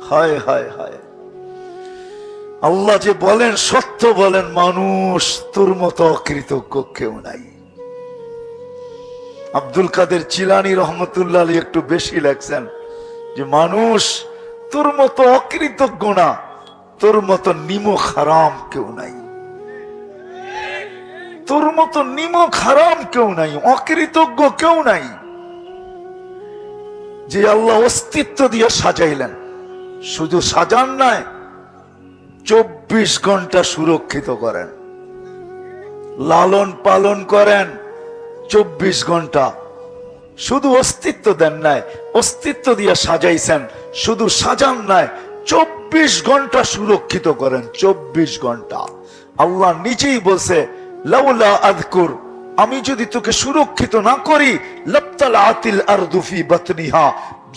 হায় হায় হায়, আল্লাহ যে বলেন সত্য বলেন, মানুষ তোর মতো অকৃতজ্ঞ কেউ নাই। আব্দুল কাদের জিলানী রহমতুল্লাহ আলাইহি একটু বেশি লেখছেন যে মানুষ তোর মতো অকৃতজ্ঞ না, তোর মতো নিমক হারাম কেউ নাই, তোর মতো নিমক হারাম কেউ নাই, অকৃতজ্ঞ কেউ নাই। যে আল্লাহ অস্তিত্ব দিয়ে সাজাইলেন, শুধু সাজান নাই, 24 ঘন্টা সুরক্ষিত করেন, লালন পালন করেন 24 ঘন্টা। শুধু অস্তিত্ব দেন নাই, অস্তিত্ব দিয়ে সাজাইছেন, শুধু সাজান নাই, 24 ঘন্টা সুরক্ষিত করেন, 24 ঘন্টা। আল্লাহ নিজেই বলছে, লাউলা আযকুর, আমি যদি তোকে সুরক্ষিত না করি, লাবতালাতিল আরদু ফি বাতনিহা,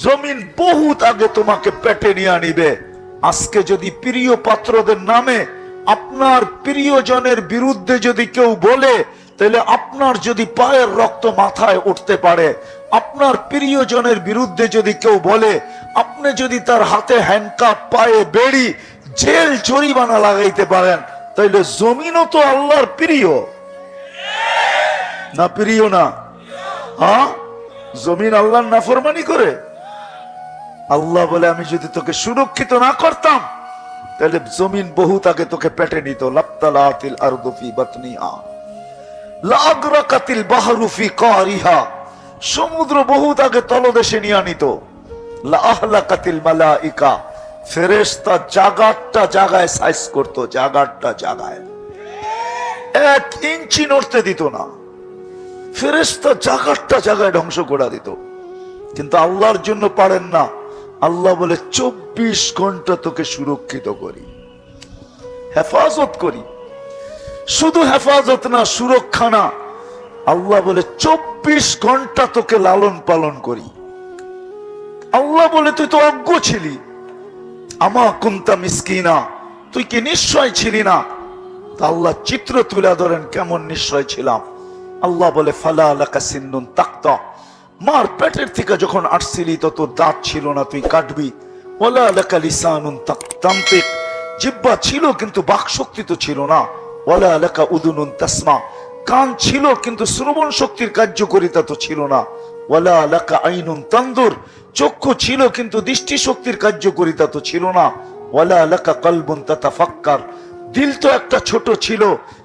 জমিন বহুত আগে তোমাকে পেটে নিয়ে নিবে। আজকে যদি প্রিয় পাত্রদের নামে আপনার প্রিয়জনের বিরুদ্ধে যদি কেউ বলে, তাহলে আপনার যদি পায়ের রক্ত মাথায় উঠতে পারে। আপনার প্রিয়জনের বিরুদ্ধে যদি কেউ বলে, আপনি যদি তার হাতে হ্যান্ডকাপ, পায়ে বেড়ি, জেল জরিমানা লাগাইতে পারেন, তাইলে জমিনও তো আল্লাহর প্রিয় না? প্রিয় না? হ্যাঁ, জমিন আল্লাহর নাফরমানি করে। আল্লাহ বলে, আমি যদি তোকে সুরক্ষিত না করতাম, তাহলে জমিন বহুত আগে তোকে পেটে নিত। লাবতালাতিল আরদু ফি বাতনিহা লাগরাকাতিল বাহরু ফি কারিহা, সমুদ্র বহুত আগে তলদেশে নিয়ে নিত। লা আহলাকাতিল মালাইকা, ফেরেশতা জাগারটা জাগায় সাইজ করত, জাগারটা জাগায় 1 ইঞ্চি নড়তে দিত না। ফেরেশতা জাগারটা জাগায় ধ্বংস করে দিত। কিন্তু আল্লাহর জন্য পারেন না। আল্লাহ বলে, 24 ঘন্টা তোকে সুরক্ষিত করি, হেফাজত করি। শুধু হেফাজত না, সুরক্ষা না, আল্লাহ বলে 24 ঘন্টা তোকে লালন পালন করি। আল্লাহ বলে, তুই তো অজ্ঞ ছিলি, আমা কুনতা মিসকিনা, তুই কি নিশ্চয় ছিলি না? আল্লাহ চিত্র তুলে ধরেন কেমন নিশ্চয় ছিলাম। আল্লাহ বলে, ফালা লাকা সিন্নুন তাকতা, মার পেটের থেকে যখন আসছিলি তো তোর দাঁত ছিল না, তুই কাটবি। ওয়ালা লাকা লিসানুন তামতিক, জিহ্বা ছিল কিন্তু বাক শক্তি তো ছিল না। ওয়ালা লাকা উদুনুন তাসমা, কান ছিল কিন্তু শ্রবণ শক্তির কার্যকারিতা তো ছিল না। ওয়ালা লাকা আইনুন তানদুর, চক্ষু ছিল কিন্তু দৃষ্টি শক্তির কার্যকারিতা তো ছিল না। ওয়ালা লাকা কলবুন তাতাফাক্কার, দিল তো একটা ছোট ছিল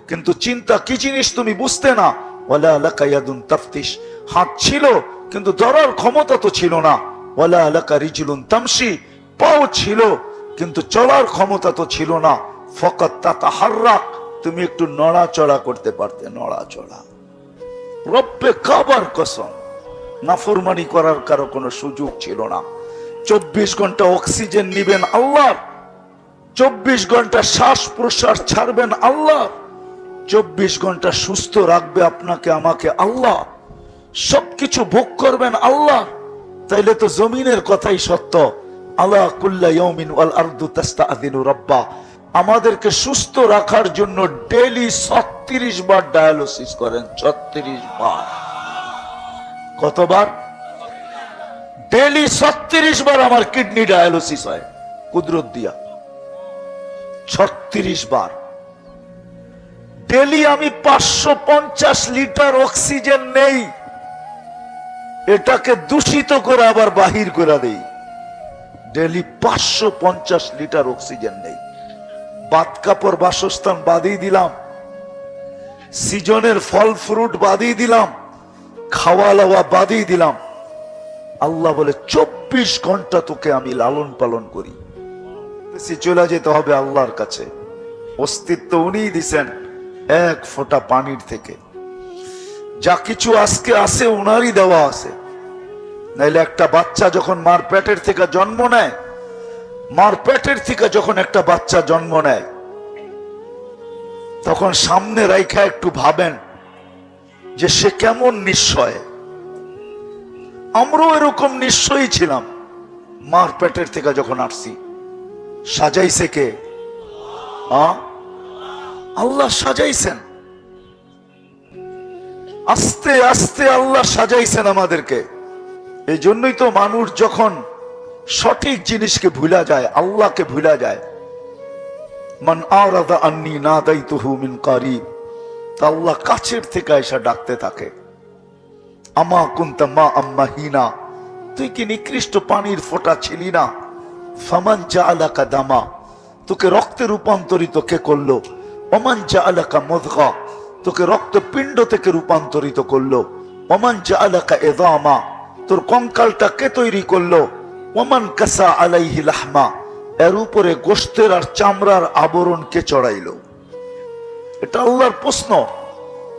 কিন্তু চিন্তা কি জিনিস তুমি বুঝতে না। ওয়ালা লাকা ইয়াদুন তাফতিশ, হাত ছিল কিন্তু ধরার ক্ষমতা তো ছিল না। ওয়ালা লাকা রিজলুন তামশি, পাও ছিল কিন্তু চলার ক্ষমতা তো ছিল না। ফাকাত তাতাহাররাক, তুমি একটু নড়াচড়া করতে পারতে, নড়াচড়া। রব্বে কাবার কসম, নাফরমানি করার কারো কোনো সুযোগ ছিল না। 24 ঘন্টা অক্সিজেন নিবেন আল্লাহ, 24 ঘন্টা শ্বাস প্রশ্বাস ছাড়বেন আল্লাহ, 24 ঘন্টা সুস্থ রাখবে আপনাকে আমাকে আল্লাহ, সবকিছু ভোগ করবেন আল্লাহ। তাইলে তো জমিনের কথাই সত্য। আলা কুল্লা ইয়াউমিন ওয়াল আরদু তাস্তাআযিনু রাব্বা, আমাদেরকে সুস্থ রাখার জন্য ডেইলি 36 বার ডায়ালিসিস করেন। 36 বার। কতবার? ডেইলি 36 বার আমার কিডনি ডায়ালিসিস হয় কুদরত দিয়া। 36 বার। ডেইলি আমি 550 লিটার অক্সিজেন নেই, এটাকে দূষিত করে আবার বাহির করে দেই। ডেইলি 550 লিটার অক্সিজেন নেই। বাত কাপড় বাসস্থান বাদিয়ে দিলাম, সিজনের ফল ফ্রুট বাদিয়ে দিলাম, খাওয়া দাওয়া বাদিয়ে দিলাম। আল্লাহ বলে 24 ঘন্টা তোকে আমি লালন পালন করি। চলে যেতে হবে আল্লাহর কাছে। অস্তিত্ব উনিই দিছেন 1 ফোঁটা পানির থেকে। যা কিছু আজকে আছে উনারই দেওয়া আছে। নাইলে একটা বাচ্চা যখন মার পেটের থেকে জন্ম নেয়, মার পেটের থেকে যখন একটা বাচ্চা জন্ম নেয়, তখন সামনে রাইখা একটু ভাবেন যে সে কেমন নিশ্চয়। আমরাও এরকম নিশ্চয়ই ছিলাম মার পেটের থেকে যখন আসছি। সাজাইছে কে? আল্লাহ সাজাইছেন। আস্তে আস্তে আল্লাহ সাজাইছেন আমাদেরকে। এই জন্যই তো মানুষ যখন সঠিক জিনিসকে ভুলা যায়, আল্লাহকে ভুলা যায়। মান আরাদা আন্নি নাদাইতুহু মিন কারিব, তা আল্লাহ কাছের থেকে এসে ডাকতে থাকে। আমা কুনতা মা আম্মাহিনা, তুই কি নিকৃষ্ট পানির ফোঁটা ছিলি না? ফামান জাআলাকা দামা, তোকে রক্তে রূপান্তরিত কে করলো? ওমান জাআলাকা মুদগা, তোকে রক্তপিণ্ড থেকে রূপান্তরিত করলো। ওমান জাআলাকা ইযামা, তোর কঙ্কালটা কে তৈরি করলো? ওমান কাসা আলাইহি লাহমা, এর উপরে গোশতের আর চামড়ার আবরণ কে চড়াইলো? এটা আল্লাহর প্রশ্ন।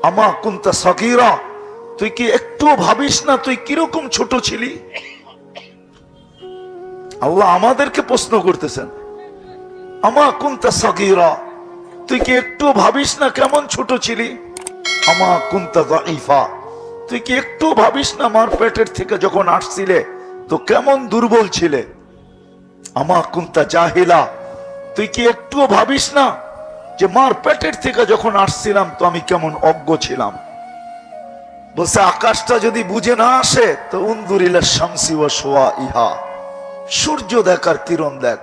আমা কুনতা সাগীরা, তুই কি একটু ভাবিস না তুই কিরকম ছোট ছিলি? আল্লাহ আমাদেরকে প্রশ্ন করতেছেন, আমা কুনতা সাগীরা, তুই কি একটু ভাবিস না কেমন ছোট ছিলি? আমা কুনতা যায়ীফা, তুই কি একটু ভাবিস না মার পেটের থেকে যখন আসছিলে তো কেমন দুর্বল ছিলে? আমা কুনতা জাহিলা, তুই কি একটু ভাবিস না যে মার পেটের থেকে যখন আসছিলাম তো আমি কেমন অজ্ঞ ছিলাম? বলছে আকাশটা যদি বুঝে না আসে তো উনদুরিলা শামসি ওয়া শুআইহা, সূর্য দেখার কিরণ দেখ।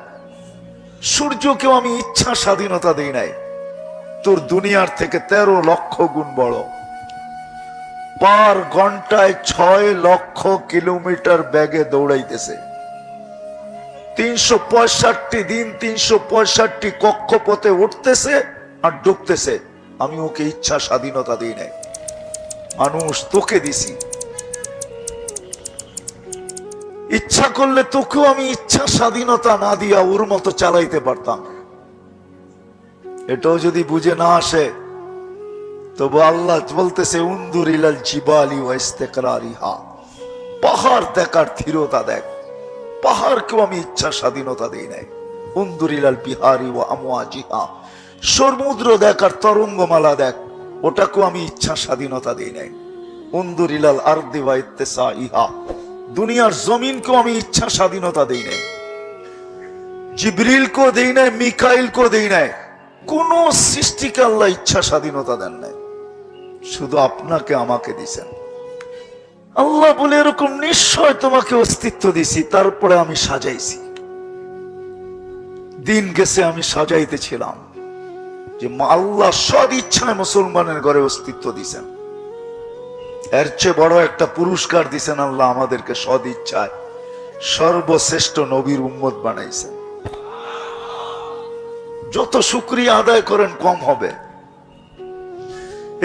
সূর্যকেও আমি ইচ্ছা স্বাধীনতা দেই নাই, তোর দুনিয়ার থেকে 13 লক্ষ গুণ বড়। পার ঘন্টায় 6 লক্ষ কিলোমিটার বেগে দৌড়াইতেছে, 365 দিন 365 কক্ষপথে উঠতেছে আর ডুবতেছে। আমি ওকে ইচ্ছা স্বাধীনতা দিই নাই, মানুষ তোকে দিছি। ইচ্ছা করলে তোকেও আমি ইচ্ছা স্বাধীনতা না দিয়া ওর মতো চালাইতে পারতাম। এটাও যদি বুঝে না আসে তবু আল্লাহ বলতেছে উনদুর ইলাল জিবালি ওয়া ইস্তিকরারিহা, পাহাড় দেখার স্থিরতা দেখ। পাহাড়কেও আমি ইচ্ছা স্বাধীনতা দেই নাই। উনদুর ইলাল বিহারি ওয়া আমওয়াজিহা, সমুদ্র দেখার তরঙ্গমালা দেখ, ওটাকেও আমি ইচ্ছা স্বাধীনতা দেই নাই। উনদুর ইলাল আরদি ওয়া ইত্তিসাইহা, দুনিয়ার জমিনকেও আমি ইচ্ছা স্বাধীনতা দেই নাই। জিবরিলকেও দেই নাই, মিকাইলকেও দেই নাই। কোন সৃষ্টিকে আল্লাহ ইচ্ছা স্বাধীনতা দেন নাই, শুধু আপনাকে আমাকে দিছেন। আল্লাহ বলে এরকম নিশ্চয় তোমাকে অস্তিত্ব দিছি, তারপরে আমি সাজাইছি। দিন গেছে আমি সাজাইতেছিলাম যে আল্লাহ সদ ইচ্ছায় মুসলমানের ঘরে অস্তিত্ব দিছেন। এর চেয়ে বড় একটা পুরস্কার দিছেন আল্লাহ আমাদেরকে, সদ ইচ্ছায় সর্বশ্রেষ্ঠ নবীর উম্মত বানাইছেন। যত শুকরিয়া আদায় করেন কম হবে।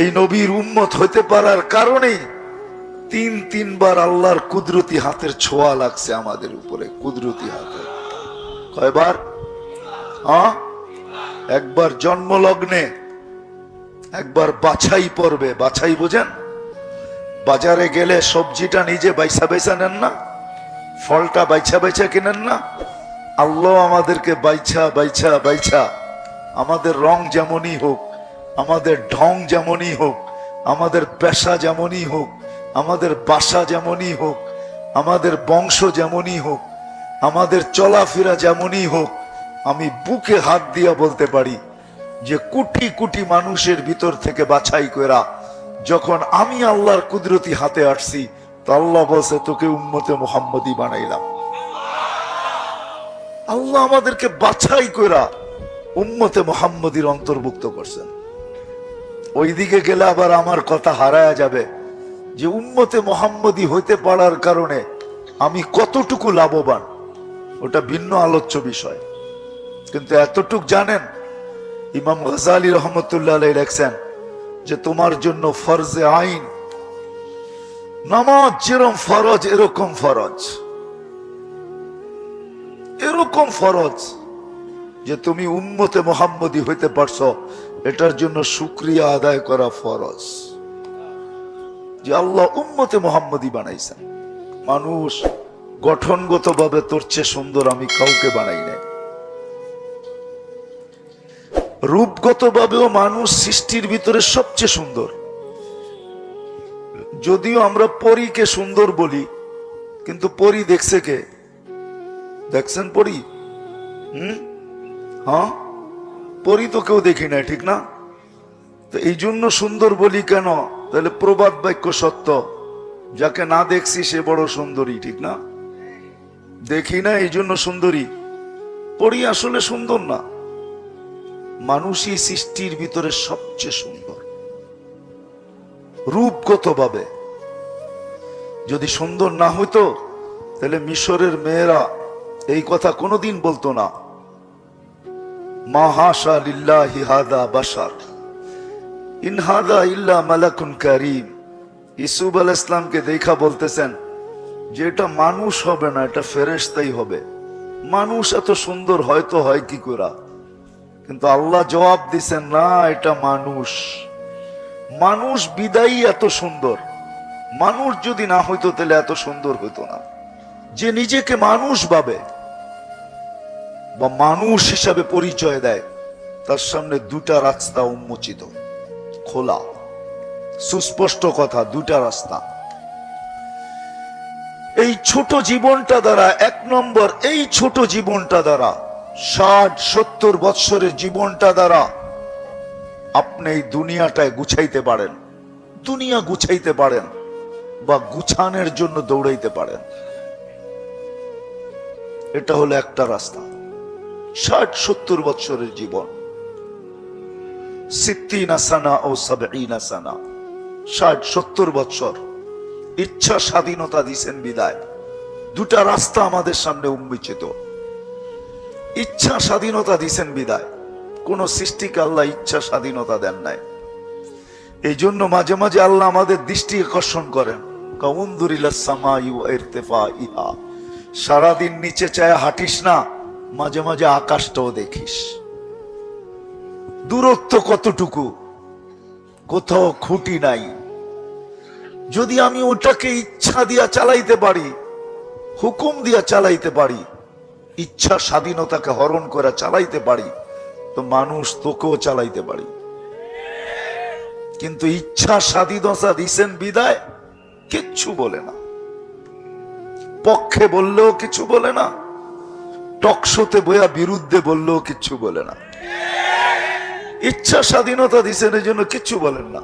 এই নবীর উম্মত হইতে পারার কারণেই 3-3বার আল্লাহর কুদরতি হাতের ছোঁয়া লাগছে আমাদের উপরে। কুদরতি হাতে কয়বার? একবার জন্মলগ্নে, একবার বাছাই পর্বে। বাছাই বোঝেন? বাজারে গেলে সবজিটা নিজে বাইছা বাইছা নেন না, ফলটা বাইছা বাইছা কিনেন না? আল্লাহ আমাদেরকে বাইছা বাইছা বাইছা, আমাদের রং যেমনই হোক, আমাদের ঢং যেমনই হোক, আমাদের পেশা যেমনই হোক, আমাদের বাসা যেমনই হোক, আমাদের বংশ যেমনই হোক, আমাদের চলাফেরা যেমনই হোক, আমি বুকে হাত দিয়া বলতে পারি যে কোটি কোটি মানুষের ভিতর থেকে বাছাই করা যখন আমি আল্লাহর কুদরতি হাতে আসছি, তো আল্লাহ বলছে তোকে উম্মতে মুহাম্মদী বানাইলাম। আল্লাহ আমাদেরকে বাছাই করা উম্মতে মুহাম্মদীর অন্তর্ভুক্ত করছেন। ওইদিকে গেলে আবার আমার কথা হারায়া যাবে যে উম্মতে মুহাম্মদী হইতে পারার কারণে আমি কতটুকু লাভবান, ওটা ভিন্ন আলোচ্য বিষয়। কিন্তু এতটুক জানেন, ইমাম গাজালি রহমতুল্লাহ আলাইহি লেখছেন যে তোমার জন্য ফরজে আইন, নামাজ যেরকম ফরজ এরকম ফরজ, এরকম ফরজ যে তুমি উম্মতে মুহাম্মদী হইতে পারছো, এটার জন্য শুকরিয়া আদায় করা ফরজ যে আল্লাহ উম্মতে মুহাম্মদী বানাইছেন। মানুষ গঠনগতভাবে তোর চেয়ে সুন্দর আমি কাউকে বানাই নাই। রূপগতভাবেও মানুষ সৃষ্টির ভিতরে সবচেয়ে সুন্দর। যদিও আমরা পরীকে সুন্দর বলি, কিন্তু পরী দেখছে কে? দেখছেন পরী? হ্যাঁ, পরী তো কেউ দেখি নাই, ঠিক না? তো এই জন্য সুন্দর বলি কেন? তাহলে প্রবাদ বাক্য সত্য, যাকে না দেখছি সে বড় সুন্দরী, ঠিক না? দেখি না এই জন্য সুন্দরী, পরি আসলে সুন্দর না। মানুষই সৃষ্টির ভিতরে সবচেয়ে সুন্দর রূপগত ভাবে। যদি সুন্দর না হইতো তাহলে মিশরের মেয়েরা এই কথা কোনোদিন বলতো না, মা হাশা লিল্লাহি হাদা বাশার ইন হাদা ইল্লা মালাকুন কারীম। ইসুফ আলাইহিস সালামকে দেখা বলতেছেন যে এটা মানুষ হবে না, এটা ফেরেশতাই হবে। মানুষ এত সুন্দর হয়তো হয় কি করে? কিন্তু আল্লাহ জবাব দিছেন, না, এটা মানুষ। মানুষ বিদায়ী এত সুন্দর। মানুষ যদি না হইতো তাহলে এত সুন্দর হইতো না। যে নিজেকে মানুষ ভাবে বা মানুষ হিসাবে পরিচয় দেয়, তার সামনে দুটা রাস্তা উন্মোচিত, খোলা, সুস্পষ্ট কথা, দুটা রাস্তা। এই ছোট জীবনটা দ্বারা, এক নম্বর, এই ছোট জীবনটা দ্বারা, 60-70 বৎসরের জীবনটা দ্বারা আপনি এই দুনিয়াটায় গুছাইতে পারেন, দুনিয়া গুছাইতে পারেন বা গুছানোর জন্য দৌড়াইতে পারেন। এটা হলো একটা রাস্তা। 60-70 বৎসরের জীবন, 60 সানা ও 70 সানা, 60-70 বৎসর ইচ্ছা স্বাধীনতা দিছেন বিদায়। দুটা রাস্তা আমাদের সামনে উন্মোচিত। ইচ্ছা স্বাধীনতা দিছেন বিদায়। কোন সৃষ্টিকে আল্লাহ ইচ্ছা স্বাধীনতা দেন নাই। এই জন্য মাঝে মাঝে আল্লাহ আমাদের দৃষ্টি আকর্ষণ করেন, সারাদিন নিচে চায় হাঁটিস না, মাঝে মাঝে আকাশটাও দেখিস। দূরত্ব কতটুকু, কোথাও খুঁটি নাই। যদি আমি ওটাকে ইচ্ছা দিয়া চালাইতে পারি, হুকুম দিয়া চালাইতে পারি, ইচ্ছা স্বাধীনতাকে হরণ করে চালাইতে পারি, তো মানুষ তোকেও চালাইতে পারি। কিন্তু ইচ্ছা স্বাধীনতা দিছেন বিদায় কিচ্ছু বলে না, পক্ষে বললেও কিছু বলে না, টকশোতে বইয়া বিরুদ্ধে বললেও কিচ্ছু বলে না। ইচ্ছা স্বাধীনতা দিছেন এই জন্য কিচ্ছু বলেন না।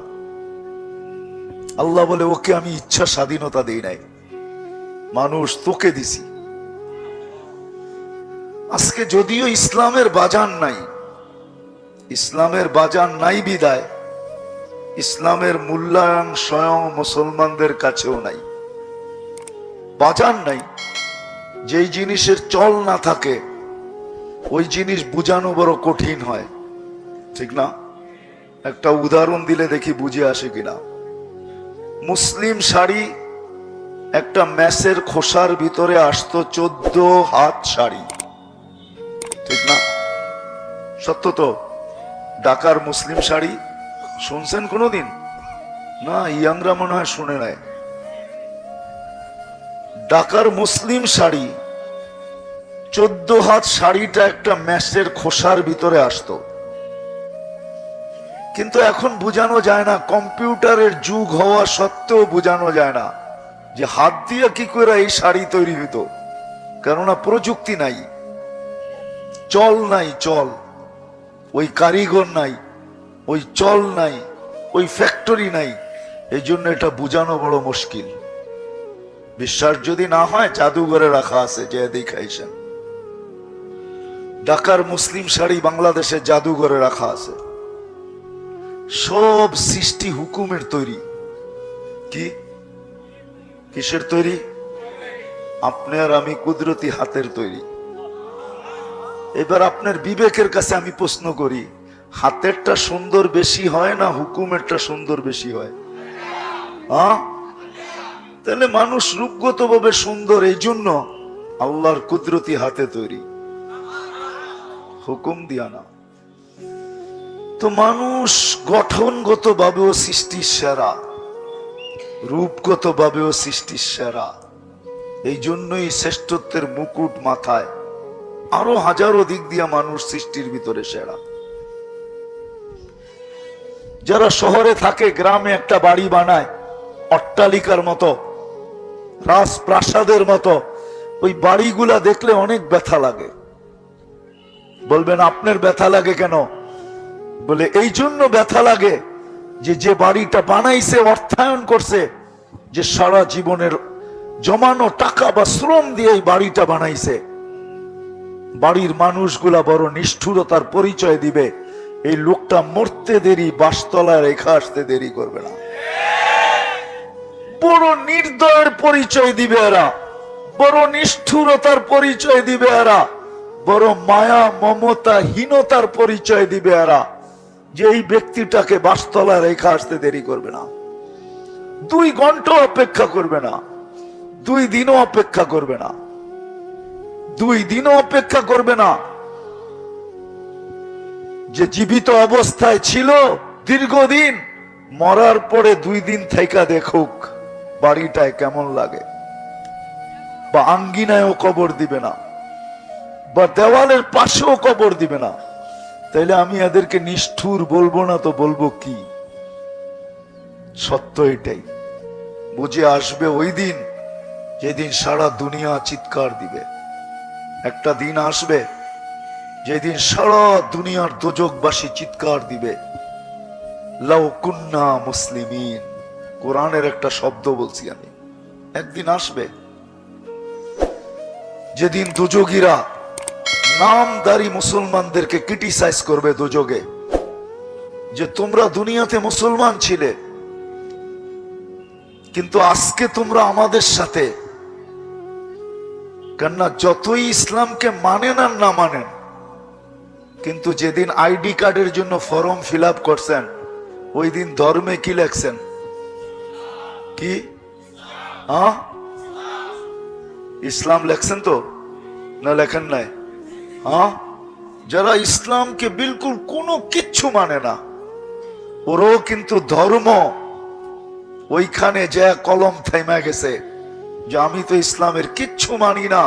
আল্লাহ বলে, ওকে আমি ইচ্ছা স্বাধীনতা দেই নাই, মানুষ তোকে দিছি। আজকে যদিও ইসলামের বাজান নাই, ইসলামের বাজান নাই বিদায় ইসলামের মূল্যায়ন স্বয়ং মুসলমানদের কাছেও নাই। বাজান নাই। যেই জিনিসের চল না থাকে ওই জিনিস বুঝানো বড় কঠিন হয়, ঠিক না? একটা উদাহরণ দিলে দেখি বুঝে আসে কিনা। মুসলিম শাড়ি একটা ম্যাসের খোসার ভিতরে আসতো 14 হাত শাড়ি, ঠিক না? সত্য তো? ঢাকার মুসলিম শাড়ি শুনছেন কোনোদিন? না, ইয়াংরা মনে হয় শুনে নাই। ঢাকার মুসলিম শাড়ি 14 হাত শাড়িটা একটা ম্যাসের খোসার ভিতরে আসতো। কিন্তু এখন বোঝানো যায় না, কম্পিউটারের যুগ হওয়া সত্ত্বেও বোঝানো যায় না যে হাত দিয়ে কি করে এই শাড়ি তৈরি হতো। কেননা প্রযুক্তি নাই, চল নাই, চল, ওই কারিগর নাই, ওই চল নাই, ওই ফ্যাক্টরি নাই। এই জন্য এটা বোঝানো বড় মুশকিল। বিশ্বাস যদি না হয়, জাদুঘরে রাখা আছে, যে দেখাইছেন। ঢাকার মুসলিম শাড়ি বাংলাদেশে জাদুঘরে রাখা আছে। সব সৃষ্টি হুকুমের তৈরি। কি কিসের তৈরি? আপনি আর আমি কুদরতি হাতের তৈরি। এবার আপনার বিবেকের কাছে আমি প্রশ্ন করি, হাতেরটা সুন্দর বেশি হয় না হুকুমেরটা সুন্দর বেশি হয়? হ্যাঁ? তাহলে মানুষ রূপগত ভাবে সুন্দর, এই জন্য আল্লাহর কুদরতি হাতে তৈরি, হুকুম দিয়া না। তো মানুষ গঠনগত ভাবেও সৃষ্টির সেরা, রূপগত ভাবেও সৃষ্টির সেরা। এই জন্যই শ্রেষ্ঠত্বের মুকুট মাথায়। আরো হাজারো দিক দিয়া মানুষ সৃষ্টির ভিতরে সেরা। যারা শহরে থাকে, গ্রামে একটা বাড়ি বানায় অট্টালিকার মতো, রাজপ্রাসাদের মতো, ওই বাড়িগুলা দেখলে অনেক ব্যথা লাগে। বলবেন আপনার ব্যথা লাগে কেন? বলে এই জন্য ব্যথা লাগে যে যে বাড়িটা বানাইছে, অর্থায়ন করছে, যে সারা জীবনের জমানো টাকা বা শ্রম দিয়ে এই বাড়িটা বানাইছে। বাড়ির মানুষগুলা বড় নিষ্ঠুরতার পরিচয় দিবে, এই লোকটা মরতে দেরি, বাসতলায় রেখা আসতে দেরি করবে না। বড় নির্দয়ের পরিচয় দিবে এরা, বড় নিষ্ঠুরতার পরিচয় দিবে এরা, বড় মায়া মমতাহীনতার পরিচয় দিবে এরা, যে এই ব্যক্তিটাকে বাসতলায় রেখা আসতে দেরি করবে না। 2 ঘন্টা অপেক্ষা করবে না, 2 দিনও অপেক্ষা করবে না, 2 দিনও অপেক্ষা করবে না। যে জীবিত অবস্থায় ছিল দীর্ঘদিন, মরার পরে 2 দিন থাইকা দেখুক বাড়িটায় কেমন লাগে। বা আঙ্গিনায়ও কবর দিবে না, বা দেওয়ালের পাশেও কবর দিবে না। তাইলে আমি এদেরকে নিষ্ঠুর বলবো না তো বলবো কি? সত্য এটাই। বুঝে আসবে ওই দিন, যেদিন সারা দুনিয়া চিৎকার দিবে। একটা দিন আসবে যেদিন সারা দুনিয়ার দোজকবাসী চিৎকার দিবে, লাউ কুন্না মুসলিমিন। কোরআনের একটা শব্দ বলছি আমি। একদিন আসবে যেদিন দোজগীরা নামদারি মুসলমানদেরকে ক্রিটিসাইজ করবে দোজগে, যে তোমরা দুনিয়াতে মুসলমান ছিলে, কিন্তু আজকে তোমরা আমাদের সাথে, কেননা যতই ইসলামকে মানেন আর না মানেন, কিন্তু যেদিন আইডি কার্ডের জন্য ফর্ম ফিল আপ করছেন, ওই দিন ধর্মে কি লেখছেন? কি ইসলাম লেখছেন তো, না লেখেন নাই? যারা ইসলামকে বিলকুল কোনো কিচ্ছু মানে না, ওরাও কিন্তু ধর্ম ওইখানে যে কলম থাইমা গেছে যে আমি তো ইসলামের কিচ্ছু মানি না,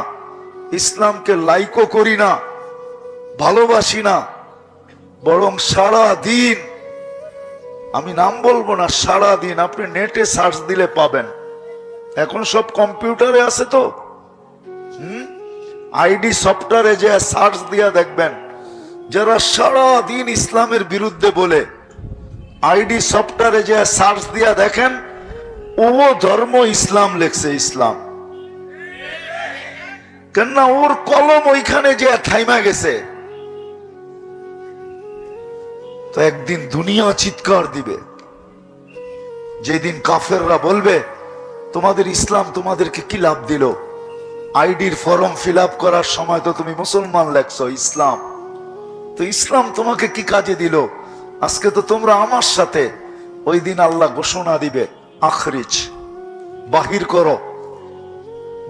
ইসলামকে লাইকও করি না, ভালোবাসি না, বরং সারা দিন, আমি নাম বলবো না, সারা দিন আপনি নেটে সার্চ দিলে পাবেন। এখন সব কম্পিউটারে আছে তো, আইডি সফটওয়্যারে যে সার্চ দিয়া দেখবেন, যারা সারা দিন ইসলামের বিরুদ্ধে বলে, আইডি সফটওয়্যারে যে সার্চ দিয়া দেখেন, ও ধর্ম ইসলাম লেখছে, ইসলাম। কেননা ওর কলম ওইখানে যে থাইমা গেছে। তো একদিন দুনিয়া চিৎকার দিবে, যেদিন কাফেররা বলবে তোমাদের ইসলাম তোমাদেরকে কি লাভ দিল? আইডির ফর্ম ফিল আপ করার সময় তো তুমি মুসলমান লেখছো, ইসলাম, তো ইসলাম তোমাকে কি কাজে দিল? আজকে তো তোমরা আমার সাথে। ওই দিন আল্লাহ ঘোষণা দিবে, আখরিজ, বাহির করো।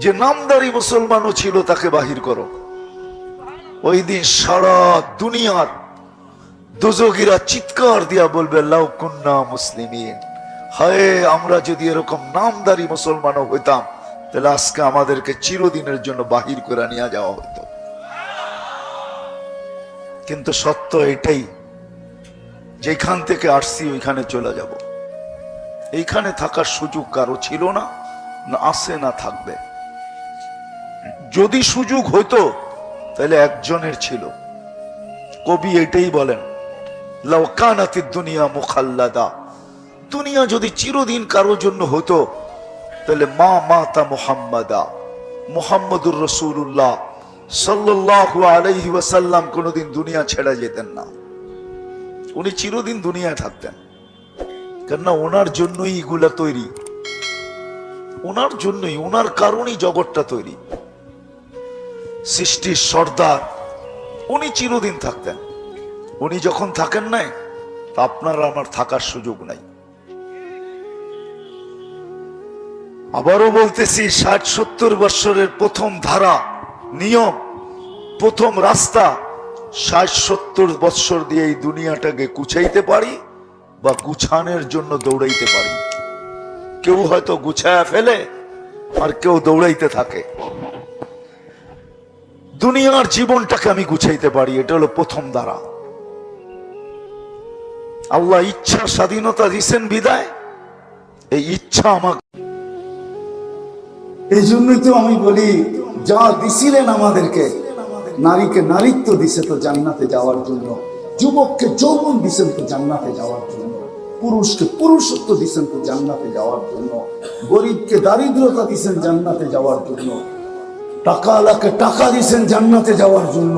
যে নামদারি মুসলমানও ছিল তাকে বাহির করো। ওই দিন সারা দুনিয়ার দোজগীরা চিৎকার দিয়া বলবে, লাউ কুন্না মুসলিমিন, হায় আমরা যদি এরকম নামদারি মুসলমানও হইতাম, তাহলে আজকে আমাদেরকে চিরদিনের জন্য বাহির করে নিয়ে যাওয়া হতো। কিন্তু সত্য এটাই, যেখান থেকে আসছি ওইখানে চলে যাব। এইখানে থাকার সুযোগ কারো ছিল না, না আছে না থাকবে। যদি সুযোগ হইতো তাহলে একজনের ছিল। কবি এটাই বলেন, লাউ কানাতিদ দুনিয়া মুখাল্লাদা, দুনিয়া যদি চিরদিন কারোর জন্য হতো, তাহলে মা মাতা মুহাম্মাদা, মুহাম্মদুর রাসূলুল্লাহ সাল্লাল্লাহু আলাইহি ওয়াসাল্লাম কোনদিন দুনিয়া ছেড়ে যেতেন না। উনি চিরদিন দুনিয়ায় থাকতেন, কেননা ওনার জন্যই এগুলা তৈরি, ওনার জন্যই, ওনার কারণেই জগৎটা তৈরি। সৃষ্টির সর্দার উনি চিরদিন থাকতেন। উনি যখন থাকেন নাই, তা আপনার আমার থাকার সুযোগ নাই। আবারও বলতেছি, 60-70 বৎসরের প্রথম ধারা, নিয়ম, প্রথম রাস্তা, 60-70 বৎসর দিয়ে এই দুনিয়াটাকে গুছাইতে পারি বা গুছানোর জন্য দৌড়াইতে পারি। কেউ হয়তো গুছায়া ফেলে আর কেউ দৌড়াইতে থাকে। দুনিয়ার জীবনটাকে আমি গুছাইতে পারি, এটা হলো প্রথম ধারা। আল্লাহ ইচ্ছার স্বাধীনতা দিচ্ছেন বিদায়, এই ইচ্ছা আমাকে, এই জন্যই তো আমি বলি, যা দিছিলেন আমাদেরকে, নারীকে নারীত্ব দিছে তো জান্নাতে যাওয়ার জন্য, যুবককে যৌবন দিছেন তো জান্নাতে যাওয়ার জন্য। পুরুষকে পুরুষত্ব দিচ্ছেন তো জান্নাতে যাওয়ার জন্য, গরিবকে দারিদ্রতা দিচ্ছেন জান্নাতে যাওয়ার জন্য, টাকাওয়ালাকে টাকা দিচ্ছেন জান্নাতে যাওয়ার জন্য,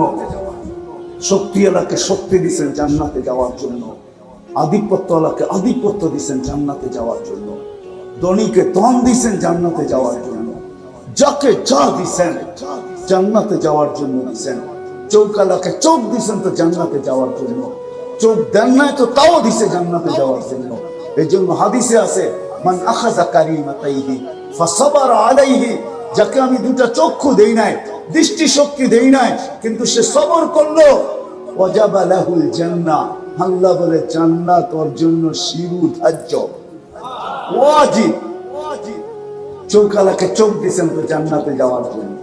শক্তিওয়ালাকে শক্তি দিচ্ছেন জান্নাতে যাওয়ার জন্য, আধিপত্যওয়ালাকে আধিপত্য দিচ্ছেন জান্নাতে যাওয়ার জন্য, ধনীকে ধন দিচ্ছেন জান্নাতে যাওয়ার জন্য, যাকে যা দিচ্ছেন জান্নাতে যাওয়ার জন্য দিচ্ছেন। চৌকালাকে চোখ দিচ্ছেন তো জান্নাতে যাওয়ার জন্য, চোখ দেন নাই তো তাও দিছে জান্নাতে যাওয়ার জন্য। এই জন্য হাদিসে আছে, মান আখাযা কারিমাতাইহি ফাসাবারা আলাইহি, যাকে আমি দুটা চক্ষু দেই নাই, দৃষ্টি শক্তি দেই নাই, কিন্তু সে সবর করলো, ওয়াজাবা লাহুল জান্নাহ, আল্লাহ বলে জান্নাত ওর জন্য শিরোধার্য, ওয়াজিব। চৌকালাকে চোখ দিছেন তো জান্নাতে যাওয়ার জন্য।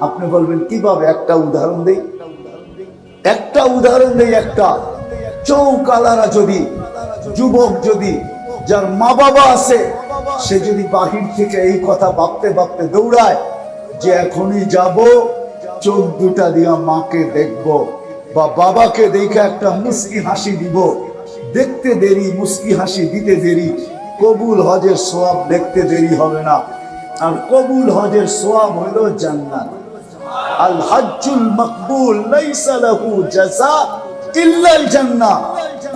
আপনি বলবেন কিভাবে? একটা উদাহরণ দেই, একটা উদাহরণ দেই। একটা চৌকালারা যদি, যুবক যদি, যার মা বাবা আছে, সে যদি বাহির থেকে এই কথা ভাবতে ভাবতে দৌড়ায় যে এখনই যাব, চোখ দুটা দিয়া মাকে দেখব বা বাবাকে দেখে একটা মুস্কি হাসি দিব, দেখতে দেরি, মুস্কি হাসি দিতে দেরি, কবুল হজের সওয়াব দেখতে দেরি হবে না। আর কবুল হজের সওয়াব হলো জান্নাত। আল হজ্জুল মাকবুল লাইসা লাহু জাযা ইল্লাল জান্নাহ,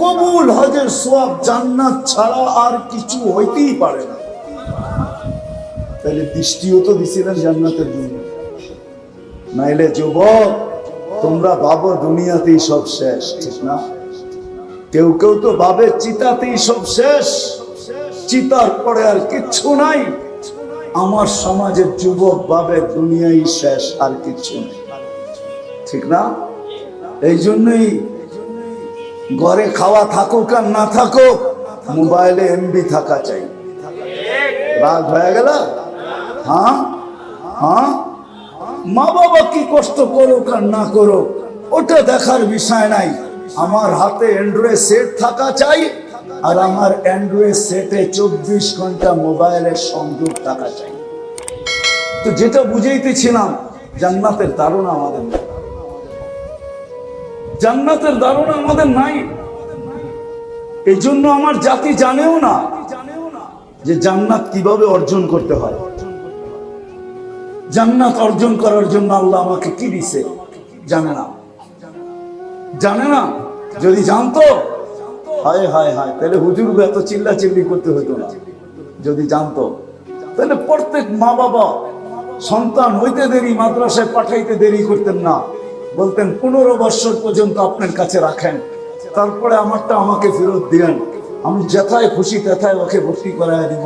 কবুল হজের সওয়াব জান্নাত ছাড়া আর কিছু হইতেই পারে না। তাহলে দৃষ্টিও তো দিছিলেন জান্নাতের জন্য। নাইলে যুবক, তোমরা ভাবো দুনিয়াতেই সব শেষ, ঠিক না? কেউ কেউ তো ভাবে চিতাতেই সব শেষ, চিতার পরে আর কিচ্ছু নাই। আমার সমাজের যুবক ভাবে দুনিয়াই শেষ, আর কিচ্ছু নেই, ঠিক না? এই জন্যই ঘরে খাওয়া থাকুক আর না থাকুক, মোবাইলে এমবি থাকা চাই। রাগ হয়ে গেল? হ্যাঁ হ্যাঁ, মা বাবা কি কষ্ট করুক আর না করুক ওটা দেখার বিষয় নাই। আমার হাতে অ্যান্ড্রয়েড সেট থাকা চাই, আর আমার অ্যান্ড্রয়েড সেটে 24 ঘন্টা মোবাইলের সংযোগ থাকা চাই। তো যেটা বুঝাইতেছিলাম, জান্নাতের ধারণা আমাদের নাই, জান্নাতের ধারণা আমাদের নাই। এই জন্য আমার জাতি জানেও না যে জান্নাত কিভাবে অর্জন করতে হয়। জান্নাত অর্জন করার জন্য আল্লাহ আমাকে কি দিছে জানে না, জানে না। যদি জানতো, হায় হায় হায়, তাহলে হুজুর এত চিল্লা চিল্লি করতে হতো না। যদি জানতো, তাহলে প্রত্যেক মা বাবা সন্তান হইতে দেরি, মাদ্রাসায় পাঠাইতে দেরি করতেন না, বলতেন 15 বছর পর্যন্ত আপনার কাছে রাখেন, তারপরে আমারটা আমাকে ফেরত দিলেন, আমি যেথায় খুশি তেথায় ওকে ভর্তি করায় দিব।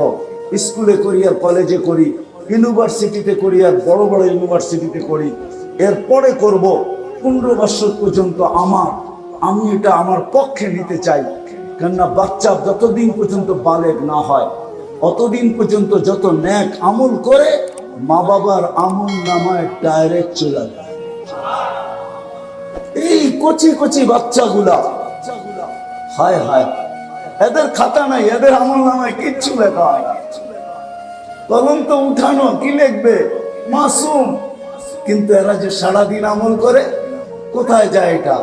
স্কুলে করি আর কলেজে করি, ইউনিভার্সিটিতে করি আর বড় বড় ইউনিভার্সিটিতে করি, এরপরে করব। 15 বছর পর্যন্ত আমি এটা আমার পক্ষে নিতে চাই। কেননা বাচ্চা যতদিন পর্যন্ত বালেগ না হয়, অতদিন পর্যন্ত যত নেক আমল করে, মা বাবার আমল নামায় ডাইরেক্ট চলে যায়। এই কচি কচি বাচ্চাগুলা, হায় হায়, এদের খাতা নাই, এদের আমল নামায় কিচ্ছু লেখা হয় না। তদন্ত উঠানো, কি লিখবে? মাসুম। কিন্তু এরা যে সারাদিন আমল করে, কোথায় যায় এটা?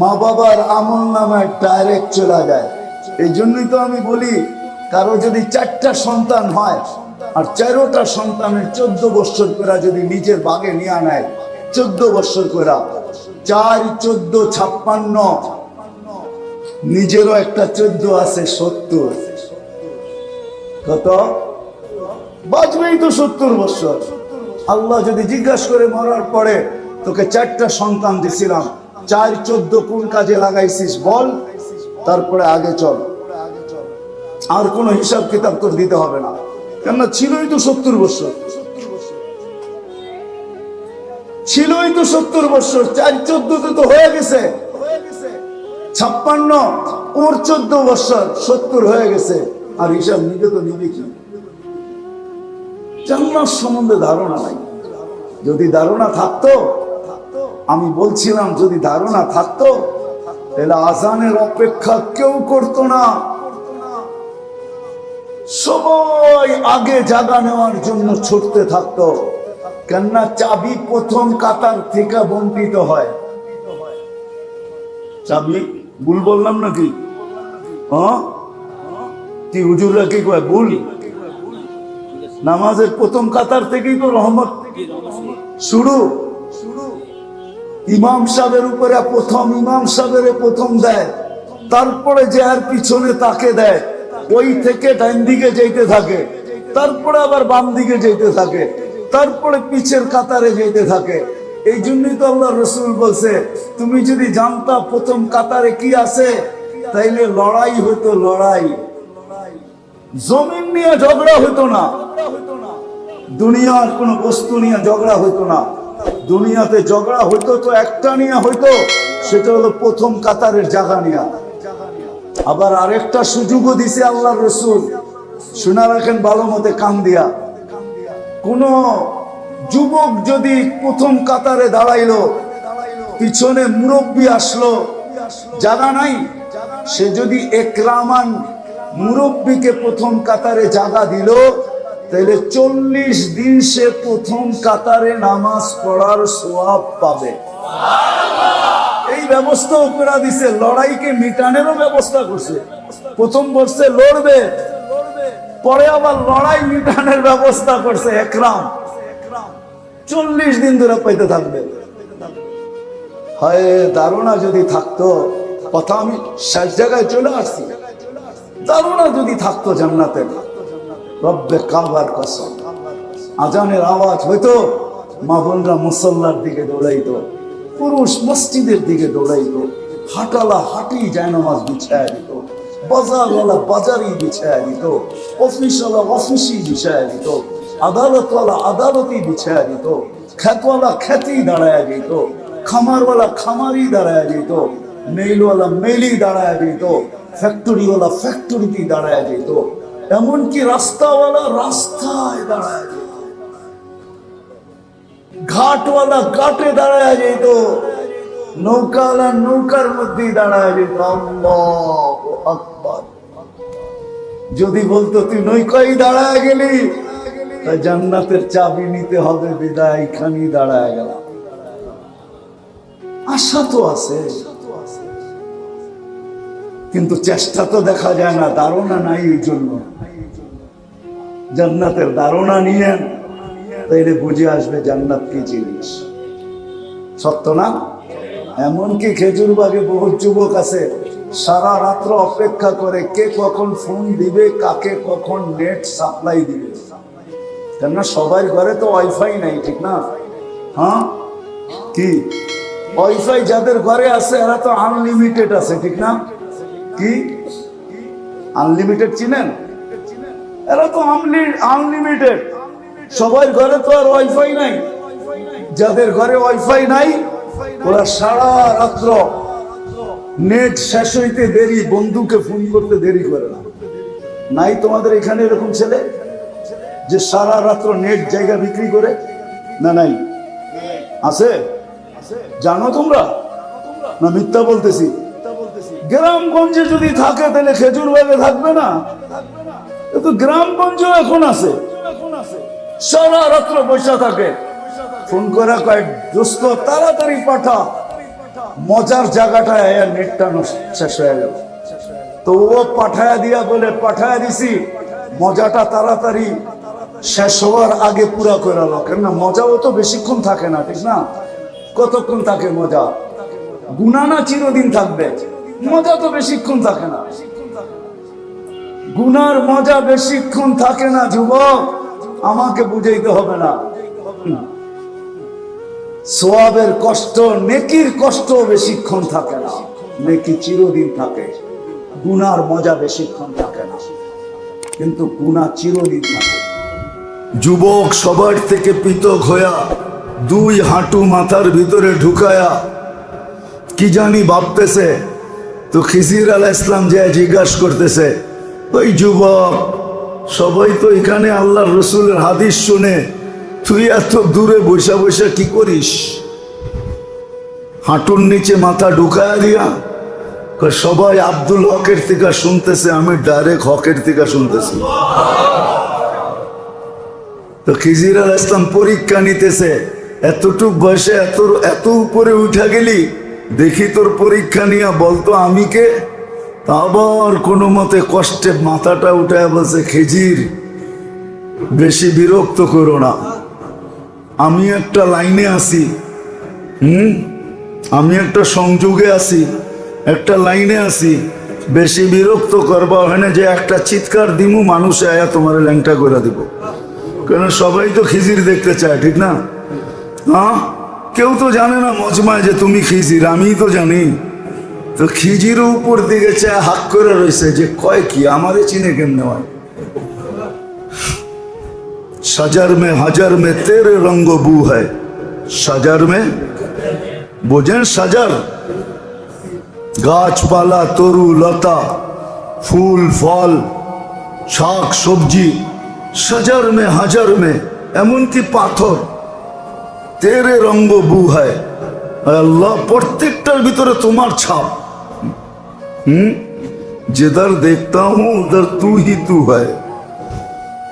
মা বাবার আমল নামায় ডাইরেক্ট চলে যায়। এই জন্যই তো আমি বলি, কারো যদি 4টা সন্তান হয় আর 4টা সন্তানের 14 বছর করে যদি নিজের ভাগে নিয়ে নেয়, 14 বছর করে, 4 14 56, নিজেরও একটা 14 আছে, 70। কত বাজবেই তো 70 বছর। আল্লাহ যদি জিজ্ঞাসা করে মরার পরে, তোকে 4টা সন্তান দিছিলাম, 4 14 কোন কাজে লাগাইছিস বল, তারপরে আগে চল। আর কোনো হিসাব কিতাব তোর দিতে হবে না, কেননা ছিলই তো 70 বছর, ছিলই তো 70 বছর। 4 14 তো হয়ে গেছে 56, ওর 14 বছর 70 হয়ে গেছে। আর হিসাব নিতে তো নিবে কি? জান্নাত সম্বন্ধে ধারণা নাই। যদি ধারণা থাকতো, আমি বলছিলাম যদি ধারণা থাকতো, তাহলে আজানের অপেক্ষা কেউ করতো না। সবাই আগে জায়গা নেওয়ার জন্য ছুটতে থাকতো, কেননা চাবি প্রথম কাতার থেকে বন্টিত হয়। চাবি ভুল বললাম নাকি? কি হুজুররা কি কয় ভুল? নামাজের প্রথম কাতার থেকেই তো রহমত শুরু। ইমাম সাহেবের উপরে ইমাম সাহেবের প্রথম দেয়, তারপরে যে আর পিছনে তাকে দেয়, ওই থেকে ডান দিকে যেতে থাকে, তারপরে আবার বাম দিকে যেতে থাকে, তারপরে পিছের কাতারে যেতে থাকে। এই জন্যই তো আল্লাহ রসুল বলছে, তুমি যদি জানতা প্রথম কাতারে কি আছে, তাইলে লড়াই হতো, লড়াই। জমিন নিয়ে ঝগড়া হতো না, দুনিয়ার কোন বস্তু নিয়ে ঝগড়া হতো না। দুনিয়াতে ঝগড়া হইতো তো একটা নিয়ে হইতো, সেটা হলো প্রথম কাতারের জায়গা নিয়ে। আবার আরেকটা সুযোগও দিছে আল্লাহ রসুল, শোনা রাখেন ভালো মতে কান দিয়া। কোন যুবক যদি প্রথম কাতারে দাঁড়াইলো, পিছনে মুরব্বী আসলো, জায়গা নাই, সে যদি একরামান মুরব্বীকে প্রথম কাতারে জায়গা দিল, তাহলে 40 দিন সে প্রথম কাতারে নামাজ পড়ার সওয়াব পাবে। এই ব্যবস্থা করে দিছে, লড়াইকে মিটানেরও ব্যবস্থা করছে। প্রথম বলছে লড়বে, পরে আবার লড়াই মিটানের ব্যবস্থা করছে একরাম। 40 দিন ধরে পাইতে থাকবে। হয় ধারণা যদি থাকতো, কথা আমি শেষ জায়গায় চলে আসছি, ধারণা যদি থাকতো জান্নাতে, রব্বে কাবার কসম, আজানের আওয়াজ হইতো, মা বোনরা মুসল্লার দিকে দৌড়াইতো, পুরুষ মসজিদের দিকে দৌড়াইতো, হাটালা হাঁটি জায়নামাজ বিছায়া দিত, বাজারওয়ালা বাজারই বিছায়া দিত, অফিসওয়ালা অফিসই বিছায়া দিত, আদালতওয়ালা আদালতই বিছায়া দিত, খ্যাতওয়ালা খ্যাতি দাঁড়ায়া দিত, খামারওয়ালা খামারই দাঁড়ায়া দিত, মেইলওয়ালা মেইলই দাঁড়ায়া দিত, ফ্যাক্টরিওয়ালা ফ্যাক্টরিতেই দাঁড়ায়া দিত, এমনকি রাস্তাওয়ালা রাস্তায় দাঁড়ায় যেত, ঘাটওয়ালা ঘাটে দাঁড়ায় যেত, নৌকাওয়ালা নৌকার মধ্যেই দাঁড়ায় যেত। আল্লাহু আকবার। যদি বলতো তুই নৌকায় দাঁড়ায় গেলি, তাই জান্নাতের চাবি নিতে হবে, বিদায় খানি দাঁড়ায় গেলাম। আশা তো আছে, কিন্তু চেষ্টা তো দেখা যায় না, ধারণা নাই। এই জন্য জান্নাতের ধারণা নিয়েন, তাইলে বুঝে আসবে জান্নাত কি জিনিস। সত্য না? এমনকি খেজুর বাগে বহু যুবক আছে, সারা রাত্র অপেক্ষা করে কে কখন ফোন দিবে, কাকে কখন নেট সাপ্লাই দিবে। কেননা সবার ঘরে তো ওয়াইফাই নাই, ঠিক না? হ্যাঁ, কি ওয়াইফাই যাদের ঘরে আছে এরা তো আনলিমিটেড আছে, ঠিক না? কি আনলিমিটেড চিনেন? এরা তো আনলিমিটেড। সবার ঘরে তো আর ওয়াইফাই নাই। যাদের ঘরে ওয়াইফাই নাই, ওরা সারা রাত্র নেট শেষ হইতে দেরি, বন্ধুকে ফোন করতে দেরি করে না। নাই তোমাদের এখানে এরকম ছেলে যে সারা রাত্র নেট জায়গা বিক্রি করে? না, নাই? আছে? জানো তোমরা না মিথ্যা বলতেছি? গ্রামগঞ্জে যদি থাকে তাহলে খেজুর বাগে থাকবে না? কিন্তু গ্রামগঞ্জেও এখন আছে, সারা রাত্র বসে থাকে, ফোন করে কয় দোস্ত তাড়াতাড়ি পাঠা, মজার জায়গাটা নেটটা শেষ হয়ে গেল। তো ও পাঠায়া দিয়া বলে পাঠায়া দিছি, মজাটা তাড়াতাড়ি শেষ হওয়ার আগে পুরা করে আলো। কেননা মজাও তো বেশিক্ষণ থাকে না, ঠিক না? কতক্ষণ থাকে মজা? গুনাহ না চিরদিন থাকবে? মজা তো বেশিক্ষণ থাকে না, গুনার মজা বেশিক্ষণ থাকে না। যুবক, আমাকে বুঝাইতে হবে না, সওয়াবের কষ্ট, নেকির কষ্ট বেশিক্ষণ থাকে না, নেকি চিরদিন থাকে। গুনার মজা বেশিক্ষণ থাকে না, কিন্তু গুনাহ চিরদিন থাকে। যুবক সবার থেকে পৃথক হইয়া দুই হাঁটু মাথার ভিতরে ঢুকায়া কি জানি ভাবতেছে। তো খিজির আলাইহিস সালাম যে জিজ্ঞাসা করতেছে, ওই যুবক, সবাই তো এখানে আল্লাহর রসুলের হাদিস শুনে, তুই এত দূরে বসে বসে কি করিস? হাঁটুর নিচে মাথা ঢুকায়া দিয়া সবাই আব্দুল হকের থেকে শুনতেছে, আমি ডাইরেক্ট হকের থেকে শুনতেছি। তো খিজির আলাইহিস সালাম পরীক্ষা নিতেছে, এতটুক বয়সে এত উপরে উঠা গেলি, দেখি তোর পরীক্ষা নিয়ে বলতো আমি কে? আবার কোনো মতে কষ্টে মাথাটা উঠায় বলছে, খেজির বেশি বিরক্ত করো না, আমি একটা লাইনে আছি, আমি একটা সংযোগে আছি, একটা লাইনে আছি, বেশি বিরক্ত করবা ওখানে যে একটা চিৎকার দিমু মানুষে আয়া তোমার ল্যাংটা করে দিব। কেন সবাই তো খিজির দেখতে চায়, ঠিক না? হ্যাঁ, কেউ তো জানে না মজমায় যে তুমি খিজির, আমি তো জানি। তো খিজির উপর দিকে চায় হাত করে রয়েছে যে কয় কি, আমারে চিনে কেমনে হয়? সাজার মে হাজার মে তেরে রঙ্গ বু হয়, সাজার মে, বোঝেন সাজার? গাছপালা, তরু লতা, ফুল ফল, শাক সবজি, সাজার মে হাজার মে, এমনকি পাথর, তেরে রঙ্গ বু হয়। আল্লাহ, প্রত্যেকটার ভিতরে তোমার ছাপ। যেদার দেখতা হুঁ উধার তু হি তু হয়।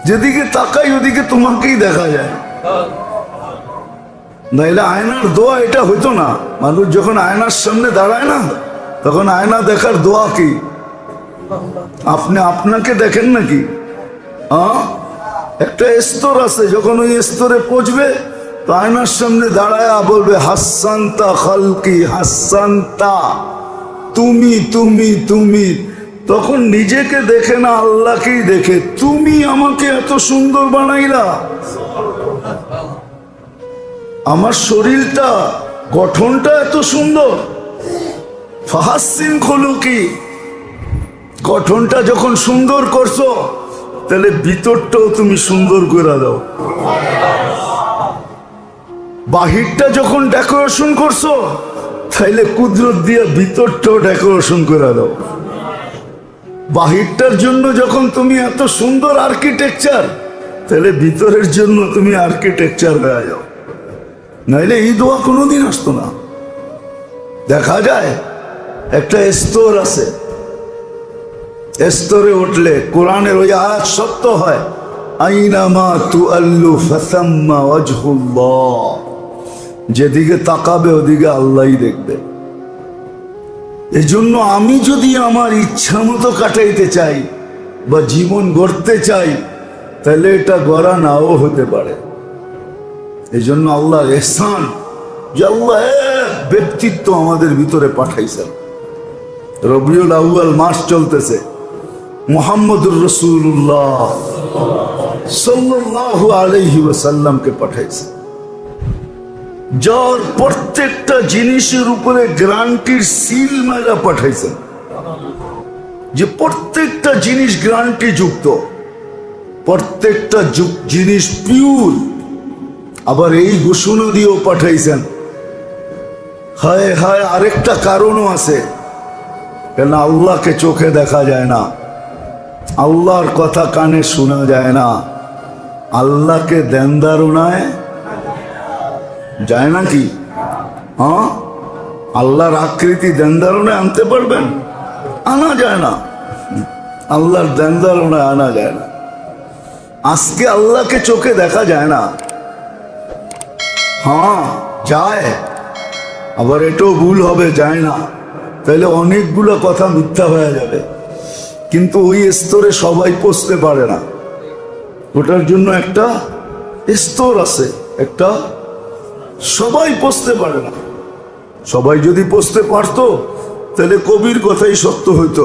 যেদিকে তাকাই ওদিকে তোমাকেই দেখা যায়। নাইলে আয়নার দোয়া এটা হইতো না। মানুষ যখন আয়নার সামনে দাঁড়ায় না, তখন আয়না দেখার দোয়া কি? আপনি আপনাকে দেখেন নাকি? একটা স্তর আছে, যখন ওই স্তরে পৌঁছবে তো আয়নার সামনে দাঁড়ায় বলবে, হাসান্তা খালকি হাসান্তা, তুমি তুমি তুমি। তখন নিজেকে দেখে না, আল্লাহকেই দেখে। তুমি আমাকে এত সুন্দর বানাইলা, আমার শরীরটা গঠনটা এত সুন্দর। ফাহাসিন খুলুকি, গঠনটা যখন সুন্দর করছো তাহলে ভিতরটাও তুমি সুন্দর করে দাও। বাহিরটা যখন ডেকোরেশন করছো তাইলে কুদরত দিয়ে ভিতরটাও ডেকোরেশন করে দাও। বাহিরটার জন্য যখন তুমি এত সুন্দর আর্কিটেকচার, তাহলে ভিতরের জন্য তুমি আর্কিটেকচার হয়ে যাও। নাইলে এই দোয়া কোনোদিন আসতো না। দেখা যায় একটা স্তর আছে, স্তরে উঠলে কোরআনের ওই আয়াত সত্য হয়, আইনামা তুআল্লু ফাসাম্মা ওয়াজহুল্লাহ। যেদিকে তাকাবে ওদিকে আল্লাহই দেখবে। এই জন্য আমি যদি আমার ইচ্ছা মতো কাটাইতে চাই বা জীবন গড়তে চাই, তাহলে এটা গড়া নাও হতে পারে। এই জন্য আল্লাহর ইহসান যে আল্লাহ এক ব্যক্তিত্ব আমাদের ভিতরে পাঠাইছেন। রবিউল আউয়াল মাস চলতেছে, মুহাম্মদুর রাসূলুল্লাহ সাল্লাল্লাহু আলাইহি ওয়াসাল্লামকে পাঠাইছে, যার প্রত্যেকটা জিনিসের উপরে গ্যারান্টির সিল মারা পাঠাইছেন, যে প্রত্যেকটা জিনিস গ্যারান্টি যুক্ত, প্রত্যেকটা জিনিস পিওর। আবার এই ঘোষণা দিয়েও পাঠাইছেন, হায় হায় আরেকটা কারণও আছে, কেন আল্লাহকে চোখে দেখা যায় না, আল্লাহর কথা কানে শোনা যায় না, আল্লাহকে ধ্যান ধারণায় যায় নাকি? হ্যাঁ, আল্লাহর আকৃতি ধ্যান ধারণায় আনতে পারবেন? আনা যায় না। আল্লাহর ধ্যান ধারণায় আনা যায় না। আজকে আল্লাহকে চোখে দেখা যায় না। হ্যাঁ যায়, আবার এটাও ভুল হবে, যায় না, তাহলে অনেকগুলো কথা মিথ্যা হয়ে যাবে। কিন্তু ওই স্তরে সবাই পৌঁছতে পারে না। ওটার জন্য একটা স্তর আছে, একটা, সবাই পৌঁছতে পারে না। সবাই যদি পৌঁছতে পারতো তাহলে কবির কথাই সত্য হইতো।